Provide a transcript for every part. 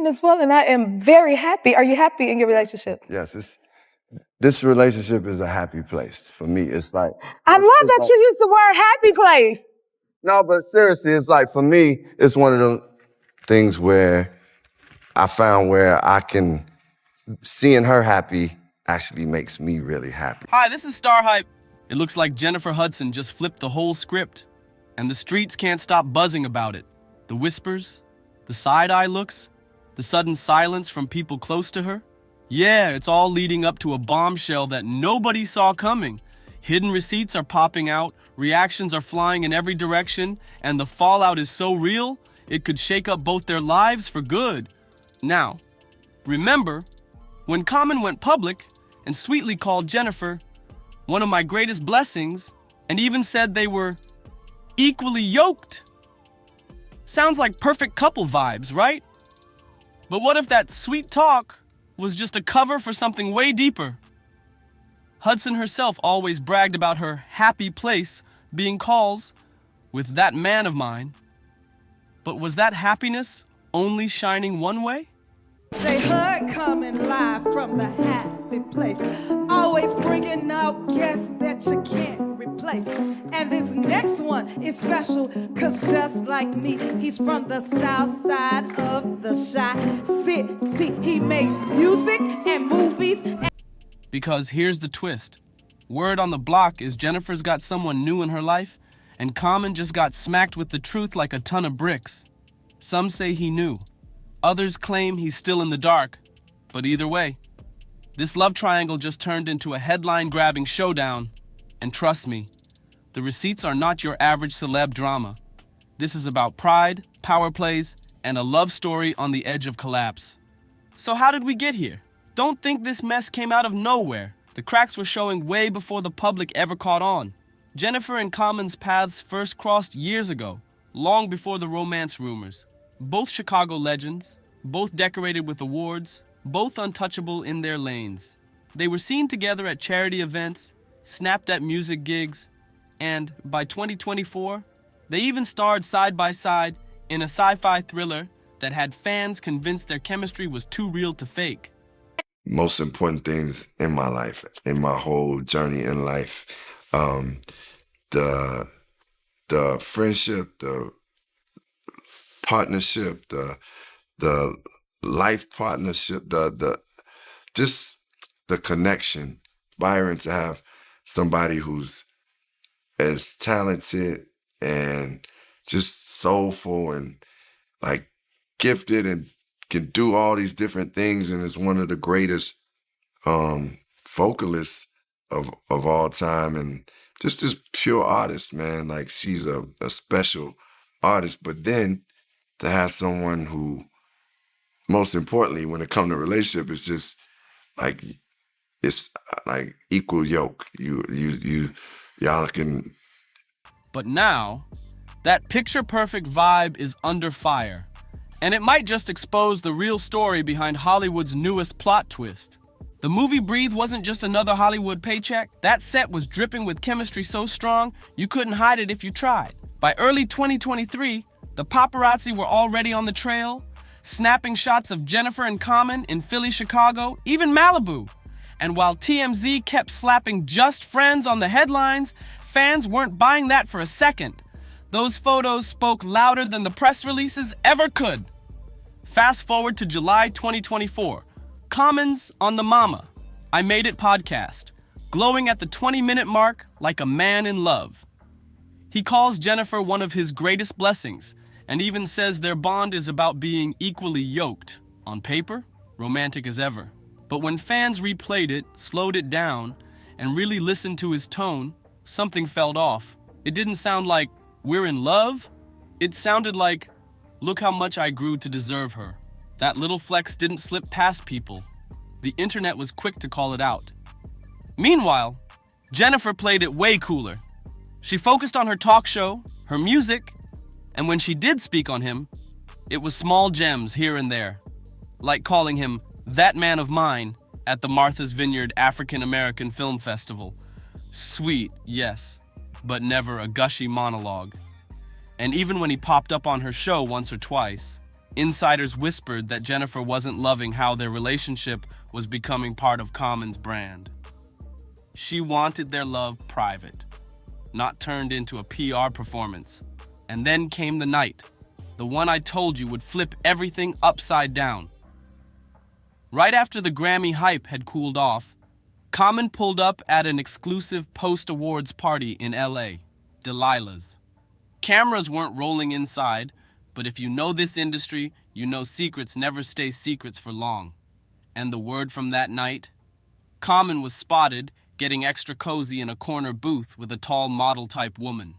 important as well, and I am very happy. Are you happy in your relationship? Yes, this relationship is a happy place for me. It's like I love that you use the word happy place. No, but seriously, it's like for me, it's one of them things where I found where I can seeing her happy actually makes me really happy. Hi, this is StarHype. It looks like Jennifer Hudson just flipped the whole script, and the streets can't stop buzzing about it. The whispers, the side-eye looks, the sudden silence from people close to her. Yeah, it's all leading up to a bombshell that nobody saw coming. Hidden receipts are popping out, reactions are flying in every direction, and the fallout is so real, it could shake up both their lives for good. Now, remember, when Common went public and sweetly called Jennifer one of my greatest blessings, and even said they were equally yoked. Sounds like perfect couple vibes, right? But what if that sweet talk was just a cover for something way deeper? Hudson herself always bragged about her happy place being calls with that man of mine. But was that happiness only shining one way? They heard Common live from the happy place, always bringing out guests that you can't replace. And this next one is special, cause just like me, he's from the south side of the Chi City. He makes music and movies. Because here's the twist. Word on the block is Jennifer's got someone new in her life, and Common just got smacked with the truth like a ton of bricks. Some say he knew. Others claim he's still in the dark. But either way, this love triangle just turned into a headline-grabbing showdown. And trust me, the receipts are not your average celeb drama. This is about pride, power plays, and a love story on the edge of collapse. So how did we get here? Don't think this mess came out of nowhere. The cracks were showing way before the public ever caught on. Jennifer and Common's paths first crossed years ago, long before the romance rumors. Both Chicago legends, both decorated with awards, both untouchable in their lanes. They were seen together at charity events, snapped at music gigs, and by 2024, they even starred side by side in a sci-fi thriller that had fans convinced their chemistry was too real to fake. Most important things in my life, in my whole journey in life, the friendship, the partnership, the life partnership, just the connection. Byron, to have somebody who's as talented and just soulful and like gifted and can do all these different things and is one of the greatest vocalists of all time and just this pure artist, man. Like she's a special artist, but then to have someone who, most importantly, when it comes to relationship, it's just like, it's like equal yoke. Y'all can. But now, that picture-perfect vibe is under fire. And it might just expose the real story behind Hollywood's newest plot twist. The movie Breathe wasn't just another Hollywood paycheck. That set was dripping with chemistry so strong, you couldn't hide it if you tried. By early 2023, the paparazzi were already on the trail, snapping shots of Jennifer and Common in Philly, Chicago, even Malibu. And while TMZ kept slapping "Just Friends" on the headlines, fans weren't buying that for a second. Those photos spoke louder than the press releases ever could. Fast forward to July 2024. Common's on the Mama, I Made It podcast, glowing at the 20-minute mark like a man in love. He calls Jennifer one of his greatest blessings, and even says their bond is about being equally yoked. On paper, romantic as ever. But when fans replayed it, slowed it down, and really listened to his tone, something felt off. It didn't sound like, "We're in love." It sounded like, "Look how much I grew to deserve her." That little flex didn't slip past people. The internet was quick to call it out. Meanwhile, Jennifer played it way cooler. She focused on her talk show, her music, and when she did speak on him, it was small gems here and there, like calling him "that man of mine" at the Martha's Vineyard African American Film Festival. Sweet, yes, but never a gushy monologue. And even when he popped up on her show once or twice, Insiders whispered that Jennifer wasn't loving how their relationship was becoming part of Common's brand. She wanted their love private, not turned into a PR performance. And then came the night, the one I told you would flip everything upside down. Right after the Grammy hype had cooled off, Common pulled up at an exclusive post-awards party in LA, Delilah's. Cameras weren't rolling inside, but if you know this industry, you know secrets never stay secrets for long. And the word from that night? Common was spotted getting extra cozy in a corner booth with a tall model-type woman.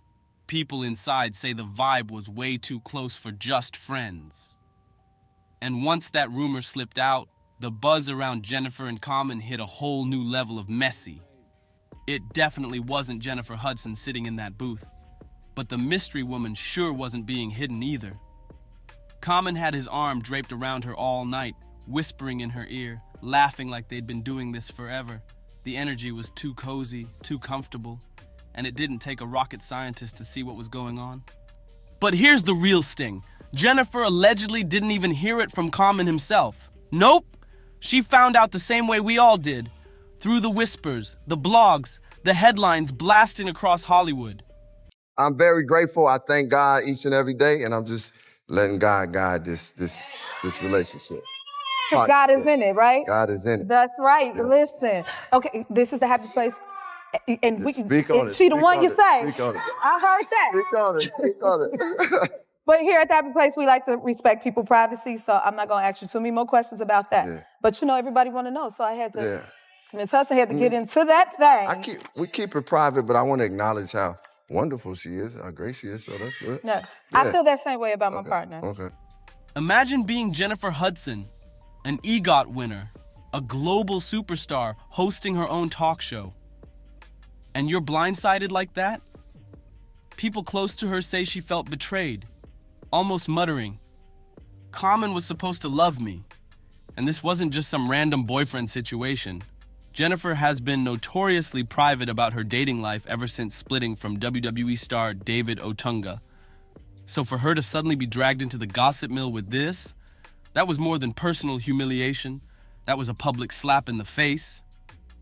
People inside say the vibe was way too close for just friends. And once that rumor slipped out, the buzz around Jennifer and Common hit a whole new level of messy. It definitely wasn't Jennifer Hudson sitting in that booth, but the mystery woman sure wasn't being hidden either. Common had his arm draped around her all night, whispering in her ear, laughing like they'd been doing this forever. The energy was too cozy, too comfortable, and it didn't take a rocket scientist to see what was going on. But here's the real sting. Jennifer allegedly didn't even hear it from Common himself. Nope. She found out the same way we all did, through the whispers, the blogs, the headlines blasting across Hollywood. I'm very grateful. I thank God each and every day, and I'm just letting God guide this relationship. Because God is in it, right? God is in it. That's right. Yeah. Listen. Okay, this is the happy place. And we Speak on it. She the Speak one on you it. say. Speak on it. I heard that. Speak on it. Speak on it. But here at the happy place, we like to respect people's privacy, so I'm not going to ask you too many more questions about that. Yeah. But you know, everybody want to know, so I had to. Yeah. Ms. Hudson had to get into that thing. We keep it private, but I want to acknowledge how wonderful she is, how great she is, so that's good. Yes. Yeah. I feel that same way about my partner. Okay. Imagine being Jennifer Hudson, an EGOT winner, a global superstar hosting her own talk show. And you're blindsided like that? People close to her say she felt betrayed, almost muttering, "Common was supposed to love me." And this wasn't just some random boyfriend situation. Jennifer has been notoriously private about her dating life ever since splitting from WWE star David Otunga. So for her to suddenly be dragged into the gossip mill with this, that was more than personal humiliation. That was a public slap in the face.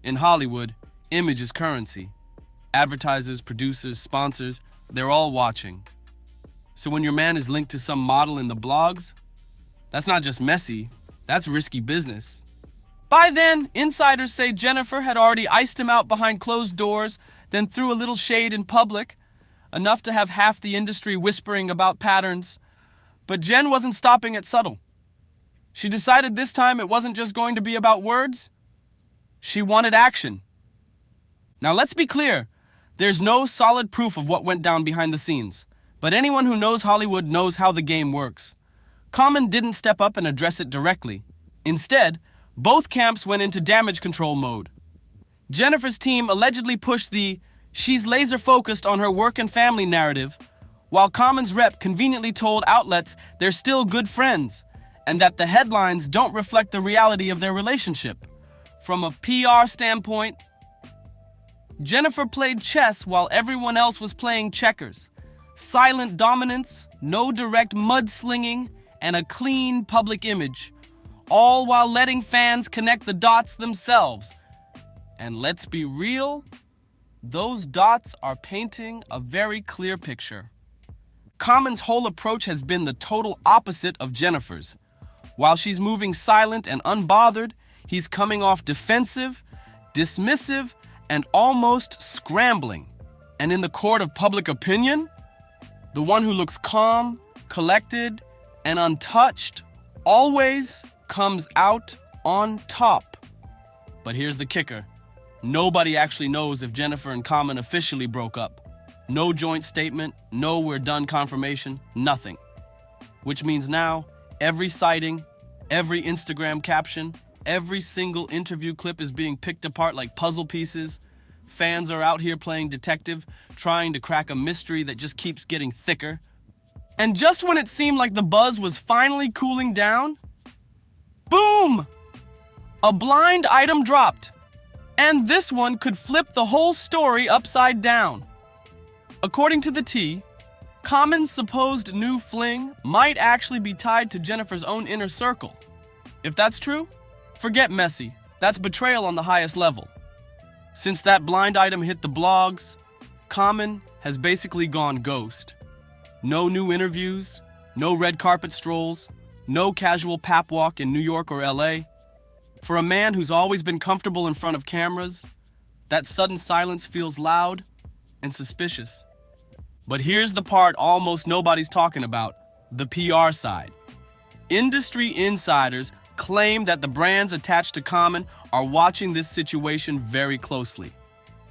In Hollywood, image is currency. Advertisers, producers, sponsors, they're all watching. So when your man is linked to some model in the blogs, that's not just messy, that's risky business. By then, insiders say Jennifer had already iced him out behind closed doors, then threw a little shade in public, enough to have half the industry whispering about patterns. But Jen wasn't stopping at subtle. She decided this time it wasn't just going to be about words. She wanted action. Now let's be clear, there's no solid proof of what went down behind the scenes, but anyone who knows Hollywood knows how the game works. Common didn't step up and address it directly. Instead, both camps went into damage control mode. Jennifer's team allegedly pushed the "she's laser focused on her work and family" narrative, while Common's rep conveniently told outlets they're still good friends and that the headlines don't reflect the reality of their relationship. From a PR standpoint, Jennifer played chess while everyone else was playing checkers. Silent dominance, no direct mudslinging, and a clean public image, all while letting fans connect the dots themselves. And let's be real, those dots are painting a very clear picture. Common's whole approach has been the total opposite of Jennifer's. While she's moving silent and unbothered, he's coming off defensive, dismissive, and almost scrambling. And in the court of public opinion, the one who looks calm, collected, and untouched always comes out on top. But here's the kicker. Nobody actually knows if Jennifer and Common officially broke up. No joint statement, no "we're done" confirmation, nothing. Which means now, every sighting, every Instagram caption, every single interview clip is being picked apart like puzzle pieces. Fans are out here playing detective, trying to crack a mystery that just keeps getting thicker. And just when it seemed like the buzz was finally cooling down, boom! A blind item dropped. And this one could flip the whole story upside down. According to the T, Common's supposed new fling might actually be tied to Jennifer's own inner circle. If that's true, forget messy. That's betrayal on the highest level. Since that blind item hit the blogs, Common has basically gone ghost. No new interviews, no red carpet strolls, no casual pap walk in New York or LA. For a man who's always been comfortable in front of cameras, that sudden silence feels loud and suspicious. But here's the part almost nobody's talking about, the PR side. Industry insiders claim that the brands attached to Common are watching this situation very closely.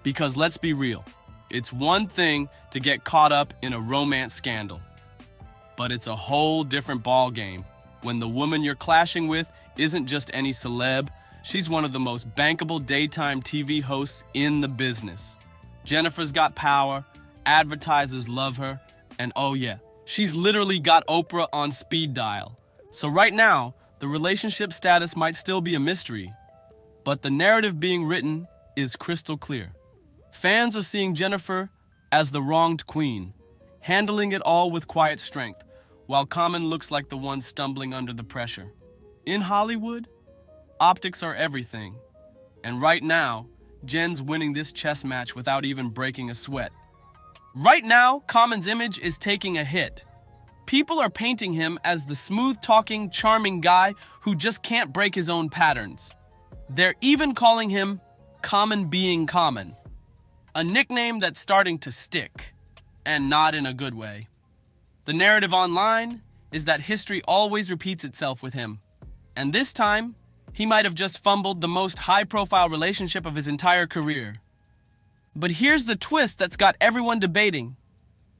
Because let's be real, it's one thing to get caught up in a romance scandal. But it's a whole different ballgame when the woman you're clashing with isn't just any celeb, she's one of the most bankable daytime TV hosts in the business. Jennifer's got power, advertisers love her, and oh yeah, she's literally got Oprah on speed dial. So right now, the relationship status might still be a mystery, but the narrative being written is crystal clear. Fans are seeing Jennifer as the wronged queen, handling it all with quiet strength, while Common looks like the one stumbling under the pressure. In Hollywood, optics are everything, and right now, Jen's winning this chess match without even breaking a sweat. Right now, Common's image is taking a hit. People are painting him as the smooth-talking, charming guy who just can't break his own patterns. They're even calling him Common Being Common, a nickname that's starting to stick, and not in a good way. The narrative online is that history always repeats itself with him, and this time, he might have just fumbled the most high-profile relationship of his entire career. But here's the twist that's got everyone debating.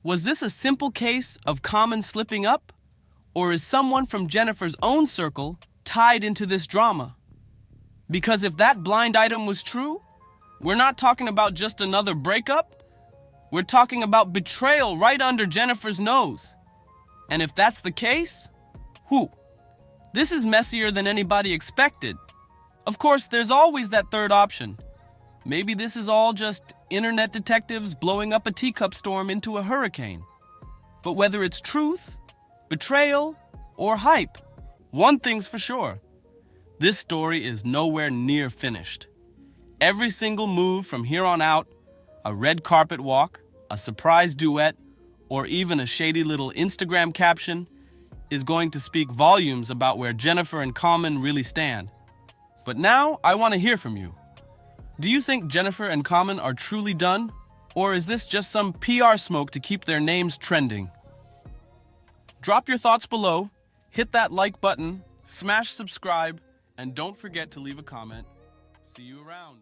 Was this a simple case of Common slipping up? Or is someone from Jennifer's own circle tied into this drama? Because if that blind item was true, we're not talking about just another breakup. We're talking about betrayal right under Jennifer's nose. And if that's the case, this is messier than anybody expected. Of course, there's always that third option. Maybe this is all just internet detectives blowing up a teacup storm into a hurricane. But whether it's truth, betrayal, or hype, one thing's for sure. This story is nowhere near finished. Every single move from here on out, a red carpet walk, a surprise duet, or even a shady little Instagram caption, is going to speak volumes about where Jennifer and Common really stand. But now, I want to hear from you. Do you think Jennifer and Common are truly done? Or is this just some PR smoke to keep their names trending? Drop your thoughts below, hit that like button, smash subscribe, and don't forget to leave a comment. See you around.